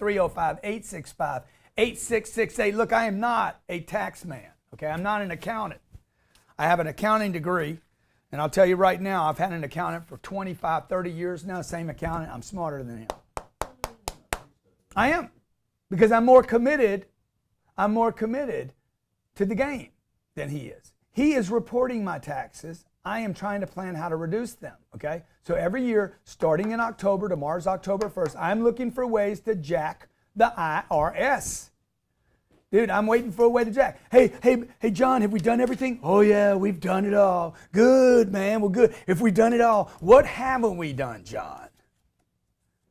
865-865-8668. Look, I am not a tax man, okay? I'm not an accountant. I have an accounting degree, and I'll tell you right now, I've had an accountant for 25, 30 years now, same accountant. I'm smarter than him. I am, because I'm more committed to the game than he is. He is reporting my taxes. I am trying to plan how to reduce them, okay? So every year, starting in October, tomorrow's October 1st, I'm looking for ways to jack the IRS. Dude, I'm waiting for a way to jack. Hey, John, have we done everything? Oh yeah, we've done it all. Good, man, well good. If we've done it all, what haven't we done, John?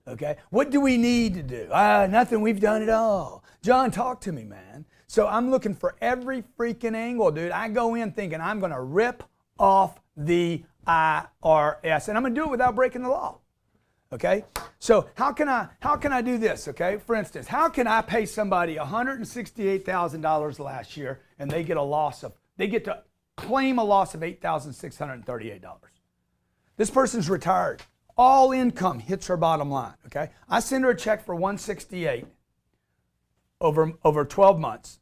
Okay, what do we need to do? Nothing, we've done it all. John, talk to me, man. So I'm looking for every freaking angle, dude. I go in thinking I'm gonna rip off the IRS, and I'm gonna do it without breaking the law. Okay, so how can I do this? Okay, for instance, how can I pay somebody $168,000 last year and they get to claim a loss of $8,638? This person's retired. All income hits her bottom line. Okay, I send her a check for $168 over 12 months.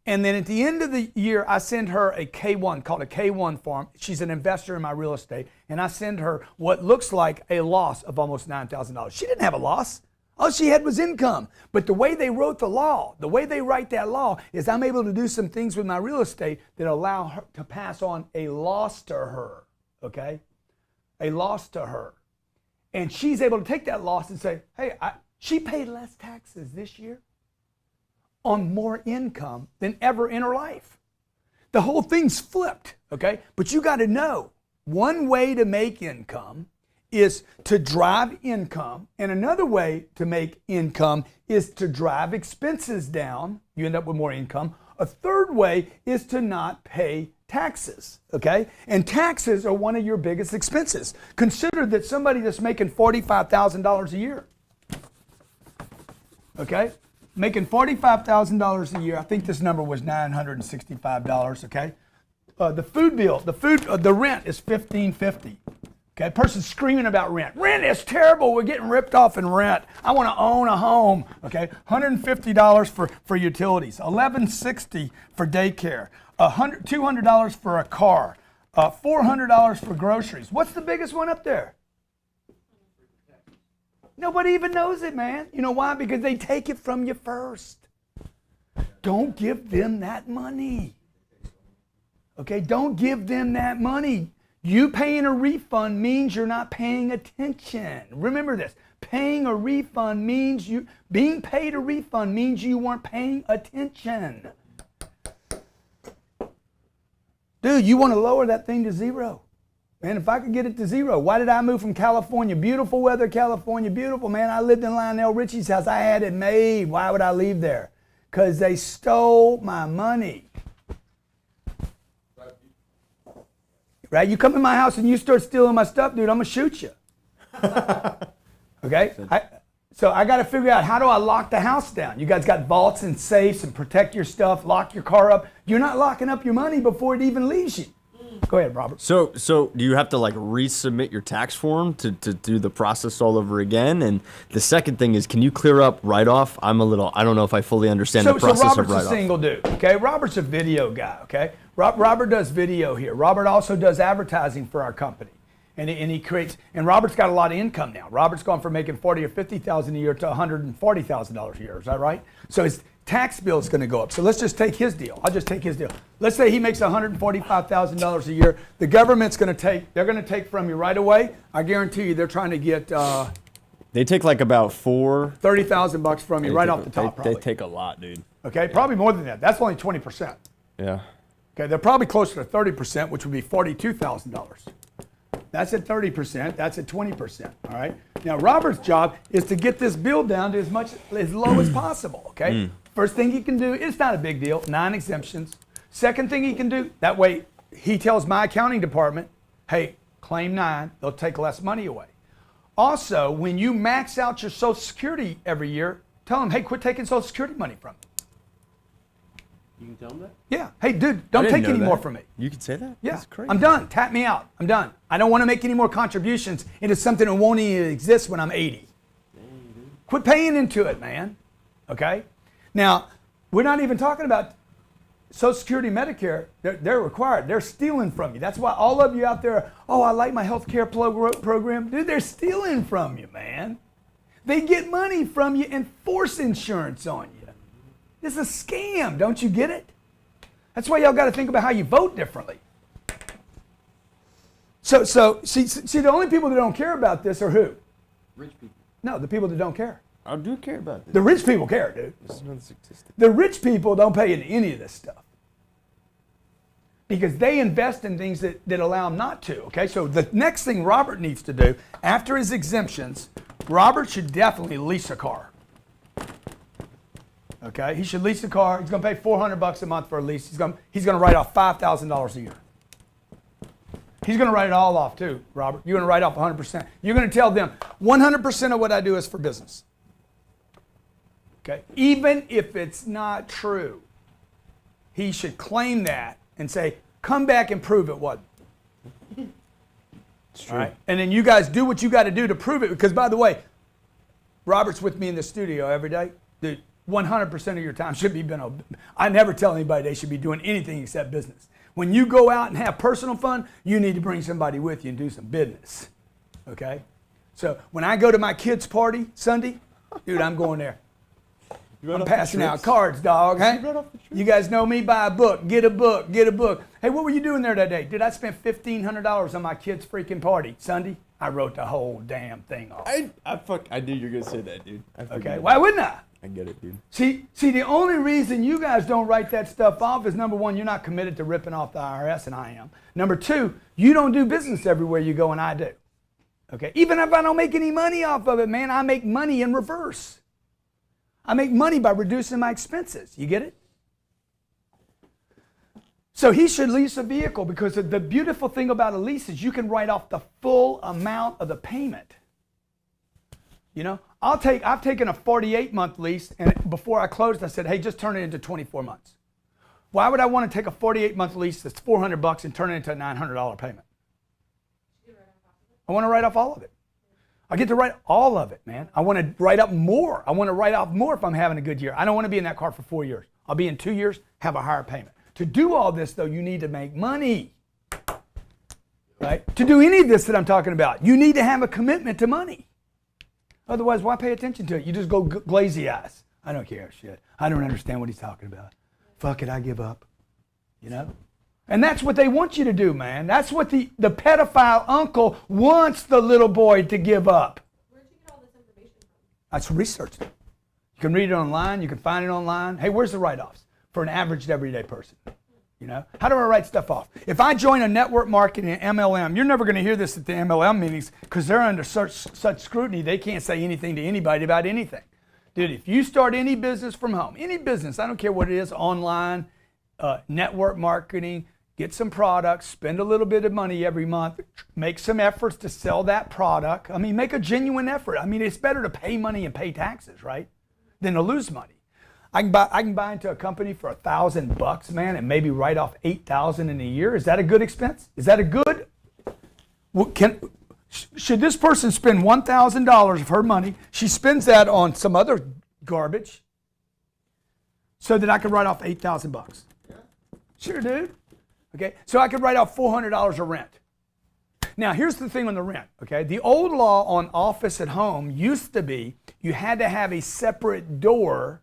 And then at the end of the year, I send her a K1, called a K1 form. She's an investor in my real estate. And I send her what looks like a loss of almost $9,000. She didn't have a loss. All she had was income. But the way they wrote the law, the way they write that law, is I'm able to do some things with my real estate that allow her to pass on a loss to her, okay? A loss to her. And she's able to take that loss and say, hey, she paid less taxes this year on more income than ever in her life. The whole thing's flipped, okay? But you got to know, one way to make income is to drive income, and another way to make income is to drive expenses down. You end up with more income. A third way is to not pay taxes, okay? And taxes are one of your biggest expenses. Consider that somebody that's making $45,000 a year, okay? Making $45,000 a year. I think this number was $965, okay? The food bill, the rent is $1,550. Okay, person's screaming about rent. Rent is terrible. We're getting ripped off in rent. I want to own a home. Okay, $150 for utilities, $1,160 for daycare, $200 for a car, $400 for groceries. What's the biggest one up there? Nobody even knows it, man. You know why? Because they take it from you first. Don't give them that money. Okay, don't give them that money. You paying a refund means you're not paying attention. Remember this. Paying a refund means being paid a refund means you weren't paying attention. Dude, you want to lower that thing to zero. Man, if I could get it to zero, why did I move from California? Beautiful weather, California, beautiful. Man, I lived in Lionel Richie's house. I had it made. Why would I leave there? Because they stole my money. Right? You come in my house and you start stealing my stuff, dude, I'm going to shoot you. Okay? So I got to figure out, how do I lock the house down? You guys got vaults and safes and protect your stuff, lock your car up. You're not locking up your money before it even leaves you. Go ahead, Robert. So do you have to like resubmit your tax form to do the process all over again? And the second thing is, can you clear up write-off? I don't know if I fully understand the process of write-off. So Robert's a single dude, okay? Robert's a video guy, okay? Robert does video here. Robert also does advertising for our company. And he creates, and Robert's got a lot of income now. Robert's gone from making $40,000 or $50,000 a year to $140,000 a year, is that right? So his tax bill is going to go up. So let's just take his deal. I'll just take his deal. Let's say he makes $145,000 a year. The government's going to take from you right away. I guarantee you they're trying to get they take like about $30,000 from you right off the top. They take a lot, dude. Okay, probably more than that. That's only 20%. Yeah. Okay, they're probably closer to 30%, which would be $42,000. That's at 30%, that's at 20%, all right? Now, Robert's job is to get this bill down to as low as possible, okay? First thing he can do, it's not a big deal, 9 exemptions. Second thing he can do, that way he tells my accounting department, hey, claim 9, they'll take less money away. Also, when you max out your Social Security every year, tell them, hey, quit taking Social Security money from me. You can tell them that? Yeah. Hey, dude, don't take any more from me. You can say that? Yeah. That's crazy. I'm done. Tap me out. I'm done. I don't want to make any more contributions into something that won't even exist when I'm 80. Quit paying into it, man. Okay? Now, we're not even talking about Social Security, Medicare. They're required. They're stealing from you. That's why all of you out there, oh, I like my health care program. Dude, they're stealing from you, man. They get money from you and force insurance on you. It's a scam. Don't you get it? That's why y'all got to think about how you vote differently. So see, the only people that don't care about this are who? Rich people. No, the people that don't care. I do care about this. The rich people care, dude. This is another statistic. The rich people don't pay into any of this stuff because they invest in things that allow them not to. Okay, so the next thing Robert needs to do after his exemptions, Robert should definitely lease a car. Okay, he should lease a car. He's going to pay $400 a month for a lease. He's going to write off $5,000 a year. He's going to write it all off too, Robert. You're going to write off 100%. You're going to tell them 100% of what I do is for business. Okay, even if it's not true, he should claim that and say, "Come back and prove it wasn't." It's true. All right, and then you guys do what you got to do to prove it. Because by the way, Robert's with me in the studio every day. Dude, 100% of your time should be I never tell anybody they should be doing anything except business. When you go out and have personal fun, you need to bring somebody with you and do some business. Okay? So when I go to my kids' party Sunday, dude, I'm going there. I'm passing out cards, dog. Hey? You guys know me? Buy a book. Get a book. Get a book. Hey, what were you doing there that day? Dude, I spent $1,500 on my kids' freaking party Sunday. I wrote the whole damn thing off. I knew you were gonna say that, dude. Okay, why wouldn't I? I get it, dude. See, the only reason you guys don't write that stuff off is number one, you're not committed to ripping off the IRS, and I am. Number two, you don't do business everywhere you go, and I do. Okay, even if I don't make any money off of it, man, I make money in reverse. I make money by reducing my expenses. You get it? So he should lease a vehicle because the beautiful thing about a lease is you can write off the full amount of the payment. You know, I've taken a 48-month lease, and before I closed, I said, hey, just turn it into 24 months. Why would I want to take a 48-month lease that's $400 and turn it into a $900 payment? I want to write off all of it. I get to write all of it, man. I want to write up more. I want to write off more if I'm having a good year. I don't want to be in that car for 4 years. I'll be in 2 years, have a higher payment. To do all this, though, you need to make money. Right? To do any of this that I'm talking about, you need to have a commitment to money. Otherwise, why pay attention to it? You just go glazy eyes. I don't care, shit. I don't understand what he's talking about. Fuck it, I give up. You know? And that's what they want you to do, man. That's what the pedophile uncle wants the little boy to give up. Where'd you get all this information from? That's research. You can read it online. You can find it online. Hey, where's the write-offs for an average everyday person? You know, how do I write stuff off? If I join a network marketing MLM, you're never going to hear this at the MLM meetings because they're under such scrutiny they can't say anything to anybody about anything. Dude, if you start any business from home, any business, I don't care what it is, online, network marketing, get some products, spend a little bit of money every month, make some efforts to sell that product. I mean, make a genuine effort. I mean, it's better to pay money and pay taxes, right, than to lose money. I can buy into a company for $1,000, man, and maybe write off $8,000 in a year. Is that a good expense? Is that a good? Should this person spend $1,000 of her money? She spends that on some other garbage, so that I could write off $8,000. Yeah. Sure, dude. Okay, so I could write off $400 of rent. Now, here's the thing on the rent. Okay, the old law on office at home used to be you had to have a separate door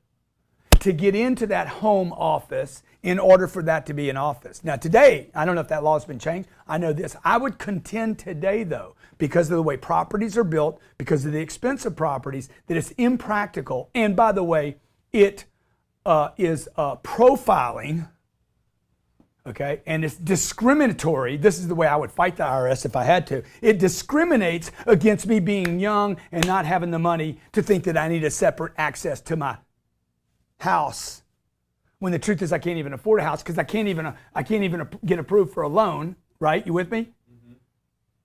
to get into that home office in order for that to be an office. Now today, I don't know if that law has been changed. I know this. I would contend today though, because of the way properties are built, because of the expense of properties, that it's impractical. And by the way, it is profiling, okay? And it's discriminatory. This is the way I would fight the IRS if I had to. It discriminates against me being young and not having the money to think that I need a separate access to my house, when the truth is I can't even afford a house because I can't even get approved for a loan, right? You with me? Mm-hmm.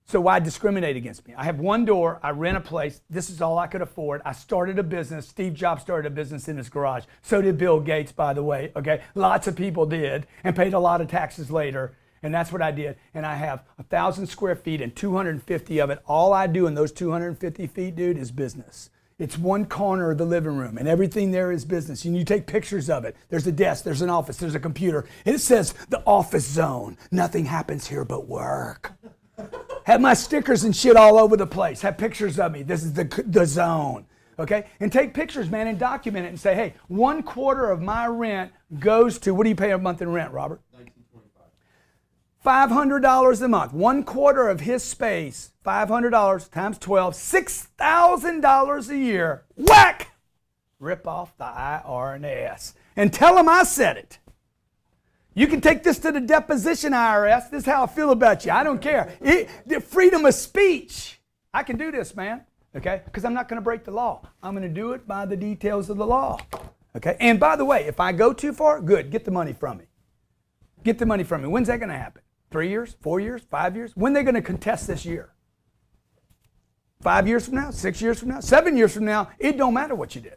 So why discriminate against me? I have one door, I rent a place, this is all I could afford. I started a business, Steve Jobs started a business in his garage. So did Bill Gates, by the way, okay? Lots of people did and paid a lot of taxes later, and that's what I did. And I have 1,000 square feet and 250 of it. All I do in those 250 feet, dude, is business. It's one corner of the living room, and everything there is business. And you take pictures of it. There's a desk, there's an office, there's a computer. And it says the office zone. Nothing happens here but work. Have my stickers and shit all over the place. Have pictures of me. This is the zone. Okay? And take pictures, man, and document it and say, hey, 1/4 of my rent goes to, what do you pay a month in rent, Robert? $500 a month. 1/4 of his space, $500 times 12, $6,000 a year. Whack! Rip off the IRS. And tell them I said it. You can take this to the deposition, IRS. This is how I feel about you. I don't care. The freedom of speech. I can do this, man. Okay? Because I'm not going to break the law. I'm going to do it by the details of the law. Okay? And by the way, if I go too far, good. Get the money from me. Get the money from me. When's that going to happen? 3 years? 4 years? 5 years? When are they going to contest this year? 5 years from now? 6 years from now? 7 years from now? It don't matter what you did.